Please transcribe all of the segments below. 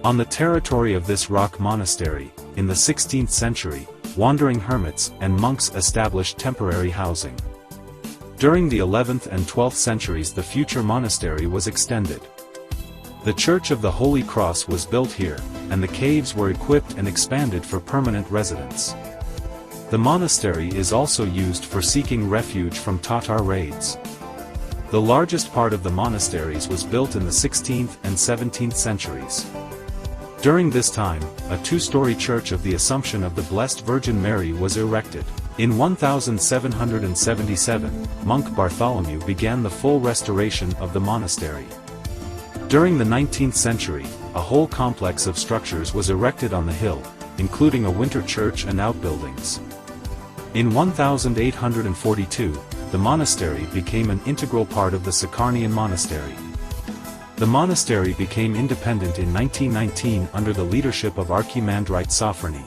On the territory of this rock monastery, in the 16th century, wandering hermits and monks established temporary housing. During the 11th and 12th centuries the future monastery was extended. The Church of the Holy Cross was built here, and the caves were equipped and expanded for permanent residence. The monastery is also used for seeking refuge from Tatar raids. The largest part of the monasteries was built in the 16th and 17th centuries. During this time, a two-story Church of the Assumption of the Blessed Virgin Mary was erected. In 1777, monk Bartholomew began the full restoration of the monastery. During the 19th century, a whole complex of structures was erected on the hill, including a winter church and outbuildings. In 1842, the monastery became an integral part of the Sakarnian monastery. The monastery became independent in 1919 under the leadership of Archimandrite Sophrony.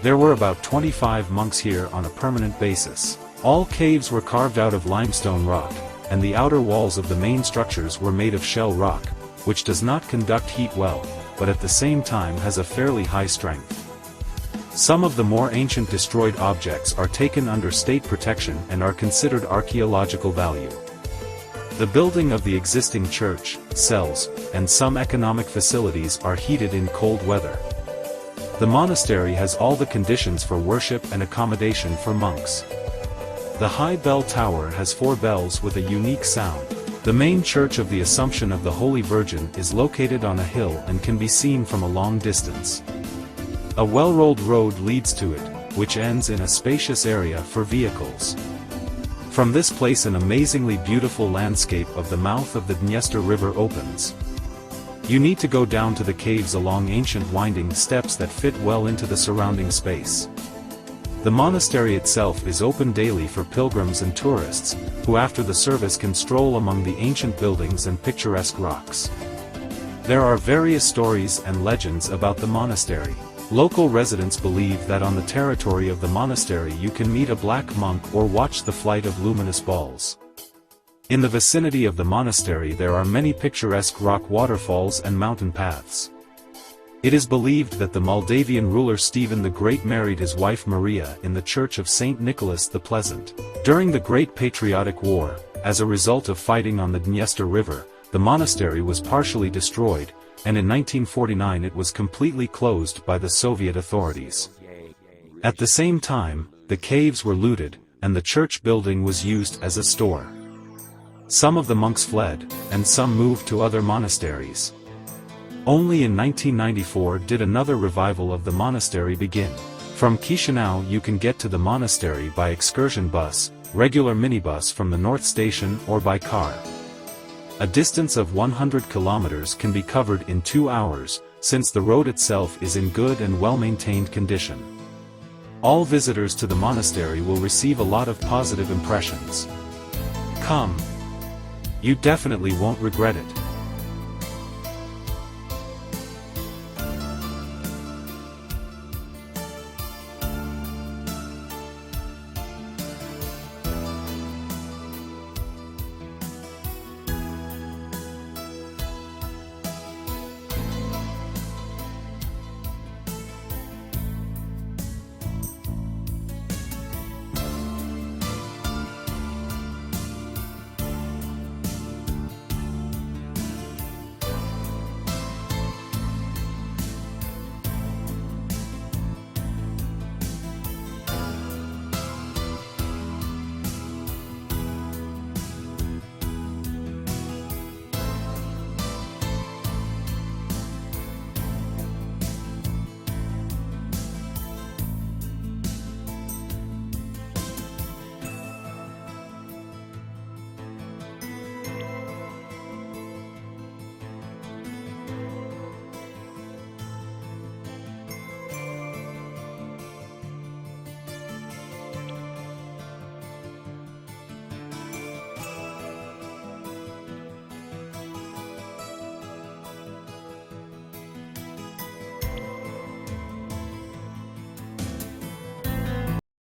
There were about 25 monks here on a permanent basis. All caves were carved out of limestone rock, and the outer walls of the main structures were made of shell rock, which does not conduct heat well, but at the same time has a fairly high strength. Some of the more ancient destroyed objects are taken under state protection and are considered archaeological value. The building of the existing church, cells, and some economic facilities are heated in cold weather. The monastery has all the conditions for worship and accommodation for monks. The high bell tower has 4 bells with a unique sound. The main Church of the Assumption of the Holy Virgin is located on a hill and can be seen from a long distance. A well-rolled road leads to it, which ends in a spacious area for vehicles. From this place an amazingly beautiful landscape of the mouth of the Dniester River opens. You need to go down to the caves along ancient winding steps that fit well into the surrounding space. The monastery itself is open daily for pilgrims and tourists, who after the service can stroll among the ancient buildings and picturesque rocks. There are various stories and legends about the monastery. Local residents believe that on the territory of the monastery you can meet a black monk or watch the flight of luminous balls. In the vicinity of the monastery there are many picturesque rock waterfalls and mountain paths. It is believed that the Moldavian ruler Stephen the Great married his wife Maria in the church of Saint Nicholas the Pleasant. During the Great Patriotic War, as a result of fighting on the Dniester River, the monastery was partially destroyed, and in 1949 it was completely closed by the Soviet authorities. At the same time, the caves were looted, and the church building was used as a store. Some of the monks fled, and some moved to other monasteries. Only in 1994 did another revival of the monastery begin. From Chisinau you can get to the monastery by excursion bus, regular minibus from the North Station or by car. A distance of 100 kilometers can be covered in 2 hours, since the road itself is in good and well-maintained condition. All visitors to the monastery will receive a lot of positive impressions. Come! You definitely won't regret it.